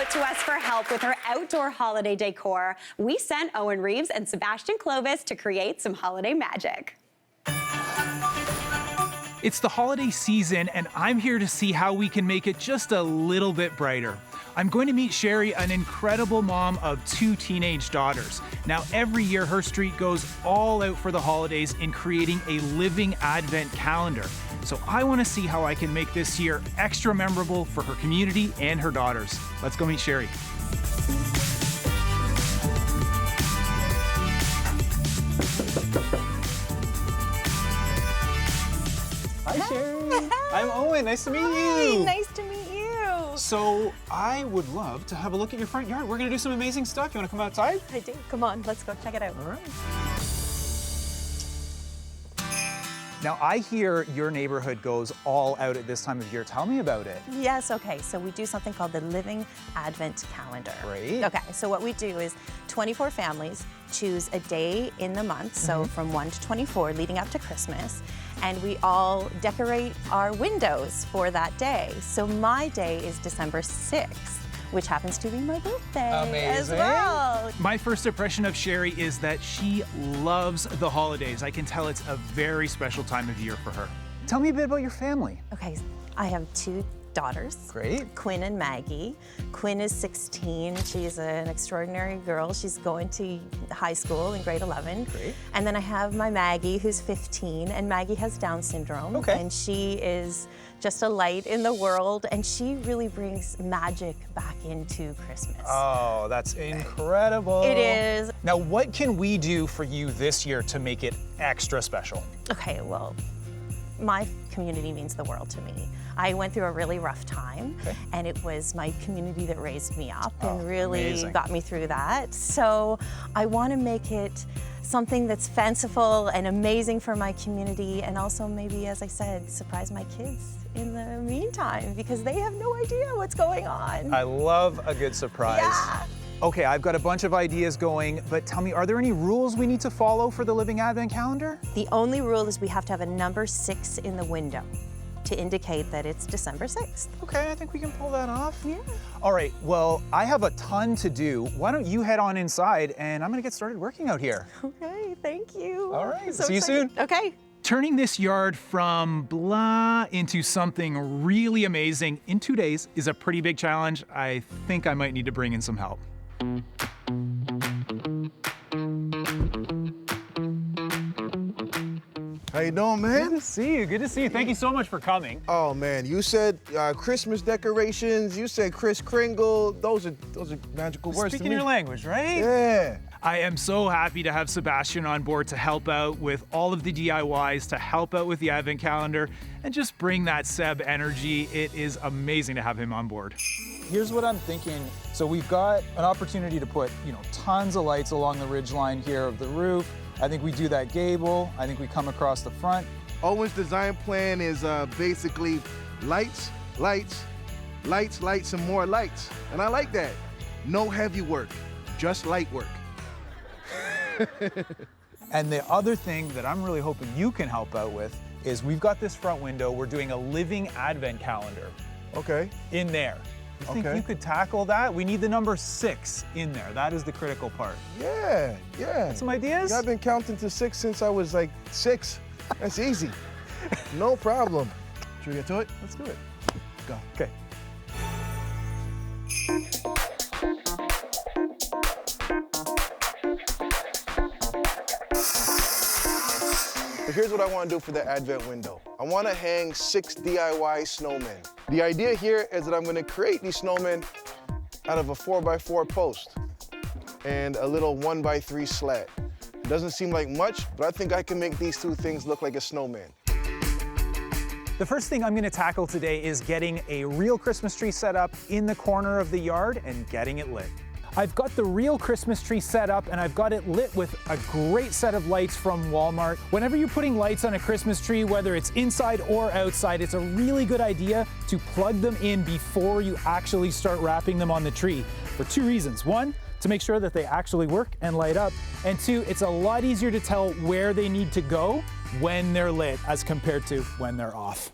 out to us for help with her outdoor holiday decor. We sent Owen Reeves and Sebastian Clovis to create some holiday magic. It's the holiday season, and I'm here to see how we can make it just a little bit brighter. I'm going to meet Sherry, an incredible mom of 2 teenage daughters. Now, every year, her street goes all out for the holidays in creating a living Advent calendar. So I want to see how I can make this year extra memorable for her community and her daughters. Let's go meet Sherry. Hi, Sherry. I'm Owen. Nice to meet you. Nice to meet you. So I would love to have a look at your front yard. We're going to do some amazing stuff. You want to come outside? I do. Come on, let's go check it out. All right. Now, I hear your neighborhood goes all out at this time of year. Tell me about it. Yes, okay, so we do something called the Living Advent Calendar. Great. Okay, so what we do is 24 families choose a day in the month, so from 1 to 24 leading up to Christmas, and we all decorate our windows for that day. So my day is December 6th. Which happens to be my birthday as well. My first impression of Sherry is that she loves the holidays. I can tell it's a very special time of year for her. Tell me a bit about your family. Okay, I have 2 daughters. Great. Quinn and Maggie. Quinn is 16. She's an extraordinary girl. She's going to high school in grade 11. Great. And then I have my Maggie, who's 15, and Maggie has Down syndrome. Okay. And she is just a light in the world, and she really brings magic back into Christmas. Oh, that's incredible. It is. Now, what can we do for you this year to make it extra special? Okay, well, my community means the world to me. I went through a really rough time, and it was my community that raised me up and really got me through that. So I want to make it something that's fanciful and amazing for my community, and also maybe, as I said, surprise my kids in the meantime, because they have no idea what's going on. I love a good surprise. Yeah. Okay, I've got a bunch of ideas going, but tell me, are there any rules we need to follow for the Living Advent Calendar? The only rule is we have to have a number 6 in the window to indicate that it's December 6th. Okay, I think we can pull that off. Yeah. All right, well, I have a ton to do. Why don't you head on inside, and I'm gonna get started working out here. Okay, thank you. All right, So see you excited. soon. Okay. Turning this yard from blah into something really amazing in 2 days is a pretty big challenge. I think I might need to bring in some help. How you doing, man? Good to see you. Good to see you. Thank you so much for coming. Oh man, you said Christmas decorations. You said Kris Kringle. Those are magical words to Speaking me. your language, right? Yeah. I am so happy to have Sebastian on board to help out with all of the DIYs, to help out with the Advent calendar, and just bring that Seb energy. It is amazing to have him on board. Here's what I'm thinking. So we've got an opportunity to put, tons of lights along the ridge line here of the roof. I think we do that gable. I think we come across the front. Owen's design plan is basically lights, lights, lights, lights, and more lights. And I like that. No heavy work, just light work. And the other thing that I'm really hoping you can help out with is we've got this front window. We're doing a living Advent calendar. Okay. In there. You think you could tackle that? We need the number 6 in there. That is the critical part. Yeah. Some ideas? I've been counting to 6 since I was like 6. That's easy. No problem. Should we get to it? Let's do it. Go. Okay. Here's what I want to do for the Advent window. I want to hang 6 DIY snowmen. The idea here is that I'm going to create these snowmen out of a 4x4 post and a little 1x3 slat. It doesn't seem like much, but I think I can make these 2 things look like a snowman. The first thing I'm going to tackle today is getting a real Christmas tree set up in the corner of the yard and getting it lit. I've got the real Christmas tree set up, and I've got it lit with a great set of lights from Walmart. Whenever you're putting lights on a Christmas tree, whether it's inside or outside, it's a really good idea to plug them in before you actually start wrapping them on the tree for 2 reasons. 1, to make sure that they actually work and light up, and 2, it's a lot easier to tell where they need to go when they're lit as compared to when they're off.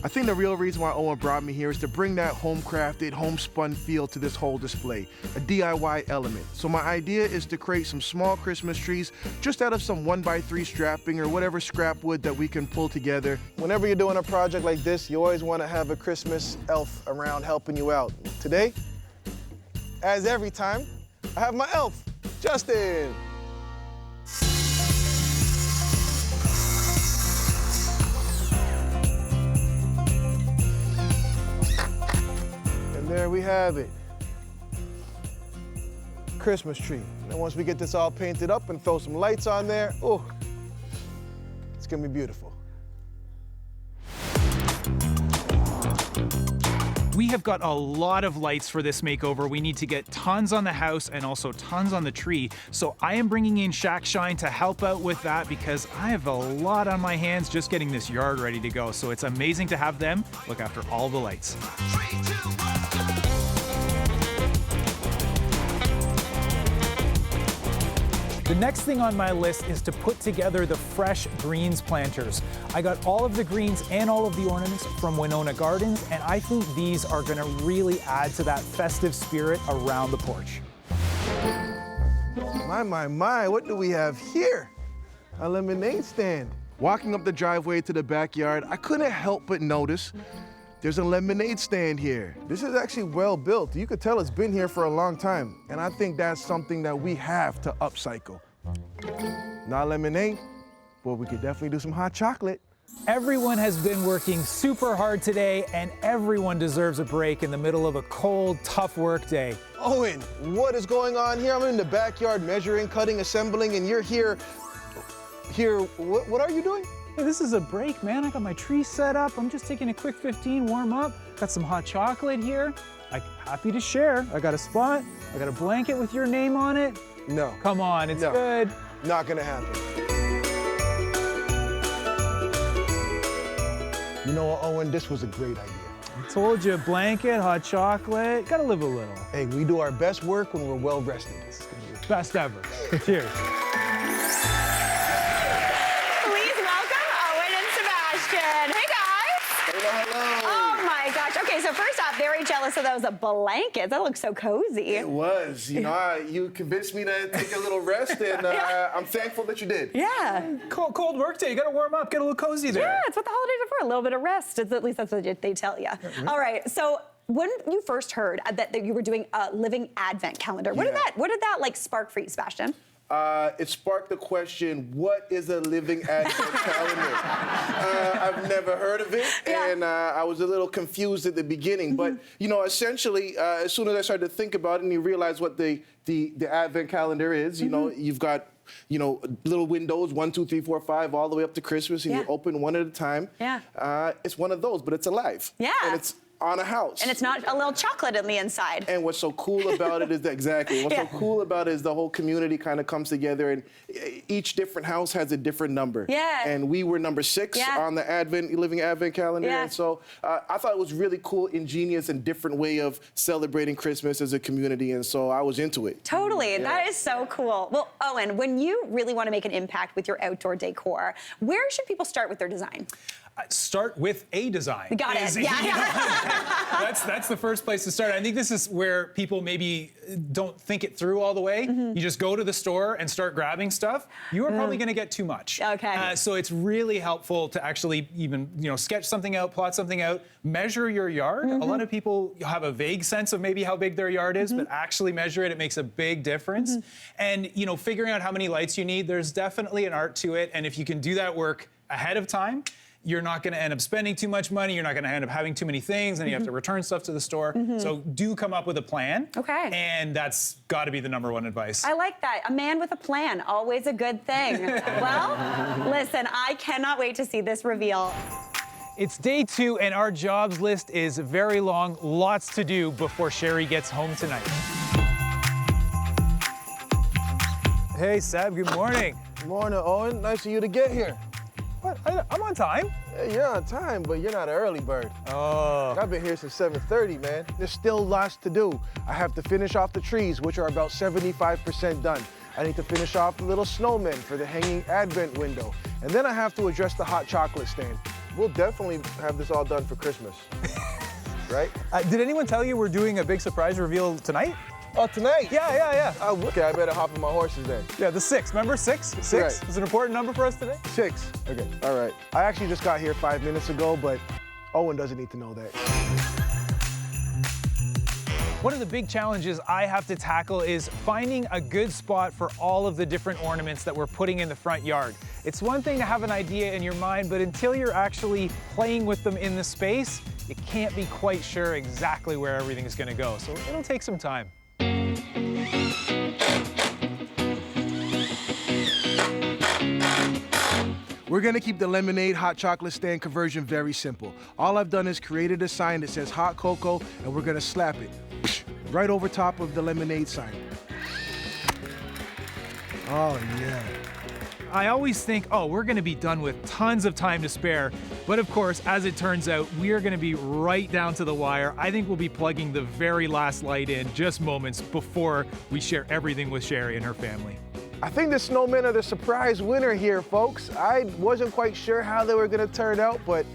I think the real reason why Owen brought me here is to bring that home-crafted, homespun feel to this whole display, a DIY element. So my idea is to create some small Christmas trees just out of some 1x3 strapping or whatever scrap wood that we can pull together. Whenever you're doing a project like this, you always want to have a Christmas elf around helping you out. Today, as every time, I have my elf, Justin. And there we have it. Christmas tree. And once we get this all painted up and throw some lights on there, oh, it's gonna be beautiful. We have got a lot of lights for this makeover. We need to get tons on the house and also tons on the tree. So I am bringing in Shack Shine to help out with that because I have a lot on my hands just getting this yard ready to go. So it's amazing to have them look after all the lights. 3, 2, 1, go! The next thing on my list is to put together the fresh greens planters. I got all of the greens and all of the ornaments from Winona Gardens, and I think these are gonna really add to that festive spirit around the porch. My, what do we have here? A lemonade stand. Walking up the driveway to the backyard, I couldn't help but notice there's a lemonade stand here. This is actually well built. You could tell it's been here for a long time. And I think that's something that we have to upcycle. Not lemonade, but we could definitely do some hot chocolate. Everyone has been working super hard today, and everyone deserves a break in the middle of a cold, tough work day. Owen, what is going on here? I'm in the backyard measuring, cutting, assembling, and you're here. What are you doing? Hey, this is a break, man. I got my tree set up. I'm just taking a quick 15 warm up. Got some hot chocolate here. I'm happy to share. I got a spot. I got a blanket with your name on it. No. Come on, it's No. good. Not gonna happen. You know what, Owen? This was a great idea. I told you, blanket, hot chocolate. Gotta live a little. Hey, we do our best work when we're well rested. Best ever. Cheers. Please welcome Owen and Sebastian. Hey, guys. Hello. Oh, my gosh. Okay, so first off, very jealous of those blankets. That looks so cozy. It was. You know, you convinced me to take a little rest, and I'm thankful that you did. Yeah. Cold work day. You gotta warm up, get a little cozy there. Yeah, it's what the holidays are for, a little bit of rest. At least that's what they tell you. All right, so when you first heard that you were doing a living advent calendar, what did that like spark for you, Sebastian? It sparked the question, what is a living advent calendar? I've never heard of it, and I was a little confused at the beginning. But, you know, essentially, as soon as I started to think about it and you realize what the advent calendar is, you know, you've got, you know, little windows, 1, 2, 3, 4, 5, all the way up to Christmas, and you open one at a time. Yeah. It's one of those, but it's alive. Yeah. And it's on a house. And it's not a little chocolate in the inside. And what's so cool about it is that, exactly, what's so cool about it is the whole community kind of comes together, and each different house has a different number. Yeah. And we were number 6 on the living advent calendar. Yeah. And so I thought it was really cool, ingenious, and different way of celebrating Christmas as a community. And so I was into it. Totally, that is so cool. Well, Owen, when you really want to make an impact with your outdoor decor, where should people start with their design? Start with a design. Got it. Yeah. That's the first place to start. I think this is where people maybe don't think it through all the way. You just go to the store and start grabbing stuff. You are probably going to get too much. Okay. So it's really helpful to actually even sketch something out, plot something out, measure your yard. A lot of people have a vague sense of maybe how big their yard is, but actually measure it. It makes a big difference. And figuring out how many lights you need, there's definitely an art to it. And if you can do that work ahead of time, you're not going to end up spending too much money. You're not going to end up having too many things, and you have to return stuff to the store. So do come up with a plan. Okay. And that's got to be the #1 advice. I like that. A man with a plan, always a good thing. Well, listen, I cannot wait to see this reveal. It's day 2, and our jobs list is very long. Lots to do before Sherry gets home tonight. Hey, Seb, good morning. Good morning, Owen. Nice of you to get here. What? I'm on time. Hey, you're on time, but you're not an early bird. Oh. I've been here since 7:30, man. There's still lots to do. I have to finish off the trees, which are about 75% done. I need to finish off the little snowmen for the hanging advent window. And then I have to address the hot chocolate stand. we'll definitely have this all done for Christmas, right? Did anyone tell you we're doing a big surprise reveal tonight? Oh, tonight? Yeah. Okay, I better hop on my horses then. Yeah, the 6. Remember 6? 6 Right. is an important number for us today. 6. Okay. All right. I actually just got here 5 minutes ago, but Owen doesn't need to know that. One of the big challenges I have to tackle is finding a good spot for all of the different ornaments that we're putting in the front yard. It's one thing to have an idea in your mind, but until you're actually playing with them in the space, you can't be quite sure exactly where everything is going to go. So it'll take some time. We're gonna keep the lemonade hot chocolate stand conversion very simple. All I've done is created a sign that says hot cocoa, and we're gonna slap it right over top of the lemonade sign. Oh yeah. I always think, oh, we're going to be done with tons of time to spare. But of course, as it turns out, we are going to be right down to the wire. I think we'll be plugging the very last light in just moments before we share everything with Sherry and her family. I think the snowmen are the surprise winner here, folks. I wasn't quite sure how they were gonna turn out, but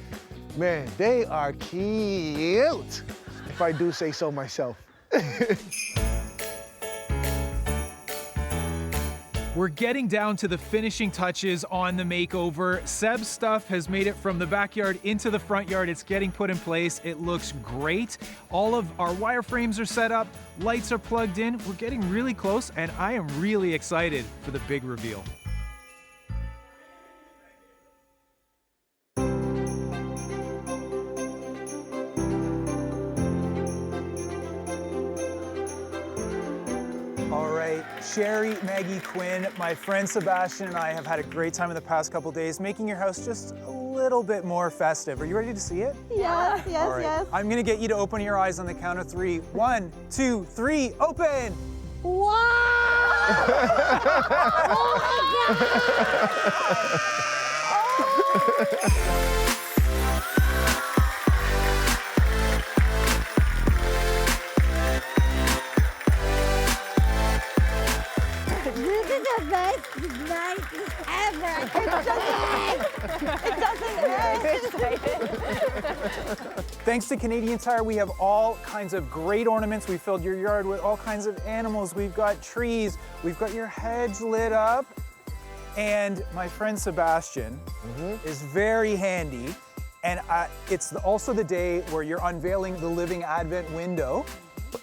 man, they are cute, if I do say so myself. We're getting down to the finishing touches on the makeover. Seb's stuff has made it from the backyard into the front yard. It's getting put in place. It looks great. All of our wireframes are set up. Lights are plugged in. We're getting really close, and I am really excited for the big reveal. Sherry, Maggie, Quinn, my friend Sebastian and I have had a great time in the past couple days making your house just a little bit more festive. Are you ready to see it? Yes, yes, All right. yes. I'm gonna get you to open your eyes on the count of 3. 1, 2, 3, open! Wow! Oh my God! This is the best night ever. It doesn't Thanks to Canadian Tire, we have all kinds of great ornaments. We filled your yard with all kinds of animals. We've got trees. We've got your hedge lit up. And my friend Sebastian is very handy. And it's also the day where you're unveiling the living Advent window.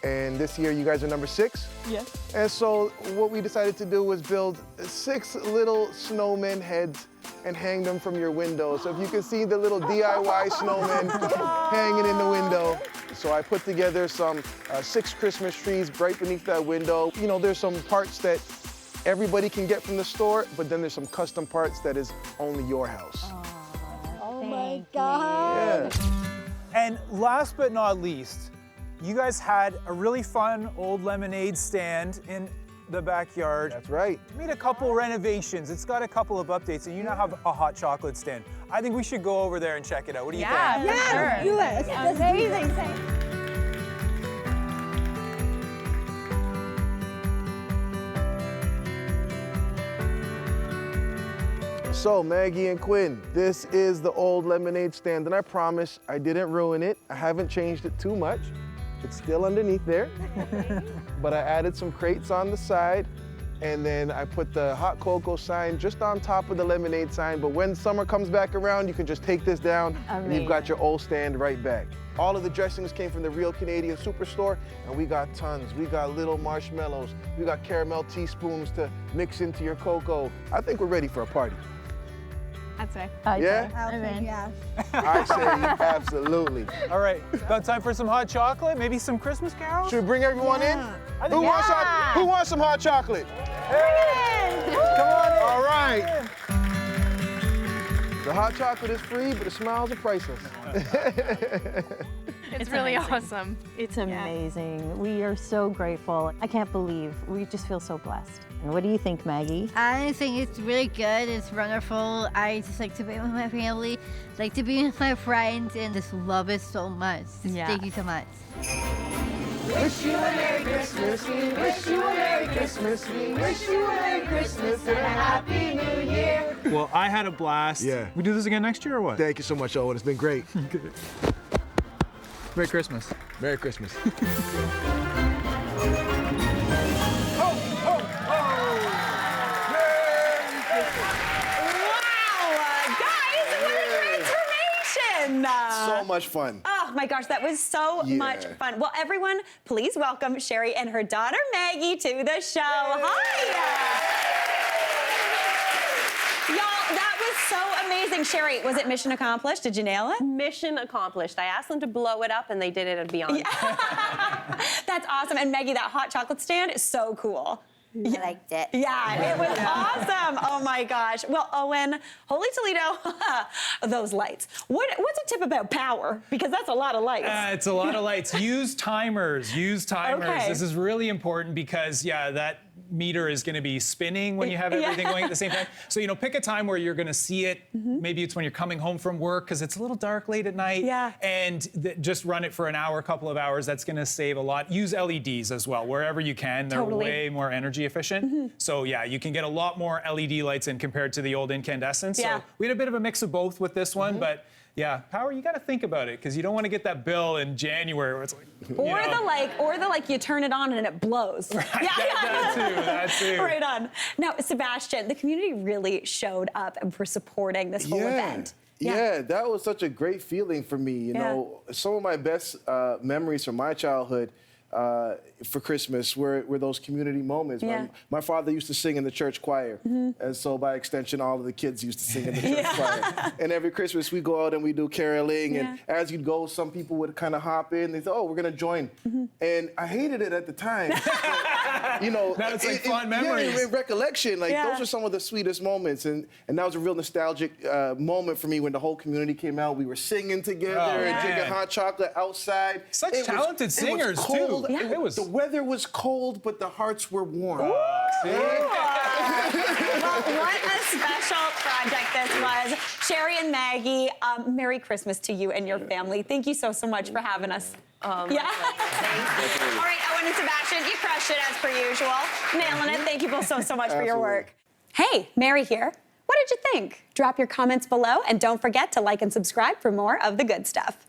And this year you guys are number 6? Yes. And so what we decided to do was build 6 little snowman heads and hang them from your window. So if you can see the little DIY snowmen hanging in the window. So I put together some 6 Christmas trees right beneath that window. You know, there's some parts that everybody can get from the store, but then there's some custom parts that is only your house. Oh my God. Yeah. And last but not least, you guys had a really fun old lemonade stand in the backyard. That's right. Made a couple renovations. It's got a couple of updates, and you now have a hot chocolate stand. I think we should go over there and check it out. What do you think? Yes, do it. That's amazing. So Maggie and Quinn, this is the old lemonade stand, and I promise I didn't ruin it. I haven't changed it too much. It's still underneath there, but I added some crates on the side, and then I put the hot cocoa sign just on top of the lemonade sign. But when summer comes back around, you can just take this down, and you've got your old stand right back. All of the dressings came from the Real Canadian Superstore, and we got tons. We got little marshmallows. We got caramel teaspoons to mix into your cocoa. I think we're ready for a party. I'd say. Yeah? Yes. I say absolutely. All right, about time for some hot chocolate, maybe some Christmas carols? Should we bring everyone in? I Who think- wants some hot chocolate? Come on in. All right. The hot chocolate is free, but the smiles are priceless. It's really awesome. It's amazing. We are so grateful. I can't believe. We just feel so blessed. And what do you think, Maggie? I think it's really good. It's wonderful. I just like to be with my family, like to be with my friends, and just love it so much. Just Thank you so much. Wish you a Merry Christmas. We wish you a Merry Christmas. We wish you a Merry Christmas and a Happy New Year. Well, I had a blast. Yeah. We do this again next year or what? Thank you so much, Owen. It's been great. Merry Christmas. Merry Christmas. Wow, guys, what a transformation! So much fun. Oh my gosh, that was so much fun. Well, everyone, please welcome Sherry and her daughter Maggie to the show. Hi! Y'all, that was so amazing. Sherry, was it mission accomplished? Did you nail it? Mission accomplished. I asked them to blow it up and they did it and beyond. That's awesome. And Maggie, that hot chocolate stand is so cool. I liked it. Yeah, it was awesome. Oh my gosh. Well, Owen, Holy Toledo, those lights. What's a tip about power? Because that's a lot of lights. It's a lot of lights. Use timers. Use timers. Okay. This is really important because, yeah, that meter is going to be spinning when you have everything going at the same time. So, pick a time where you're going to see it. Maybe it's when you're coming home from work because it's a little dark late at night. Yeah. And just run it for an hour, couple of hours. That's going to save a lot. Use LEDs as well, wherever you can. They're way more energy efficient. So, yeah, you can get a lot more LED lights in compared to the old incandescents. Yeah. So we had a bit of a mix of both with this one, but yeah, power, you got to think about it because you don't want to get that bill in January where it's like, Or the you turn it on and it blows. Right, that too. Right on. Now, Sebastian, the community really showed up for supporting this whole event. Yeah, that was such a great feeling for me. You know, some of my best memories from my childhood for Christmas were those community moments. My father used to sing in the church choir, and so by extension, all of the kids used to sing in the church choir. And every Christmas, we go out and we do caroling, and as you'd go, some people would kind of hop in. They say, "Oh, we're gonna join," and I hated it at the time. But, now it's like fond memories. Yeah, in recollection, those are some of the sweetest moments, and that was a real nostalgic moment for me when the whole community came out. We were singing together and drinking hot chocolate outside. Such talented singers too. The weather was cold, but the hearts were warm. Well, what a special project this was. Sherry and Maggie, Merry Christmas to you and your family. Thank you so much for having us. All right, Owen and Sebastian, you crushed it as per usual. Nailing it. Thank you both so much for your work. Hey, Mary here. What did you think? Drop your comments below and don't forget to like and subscribe for more of the good stuff.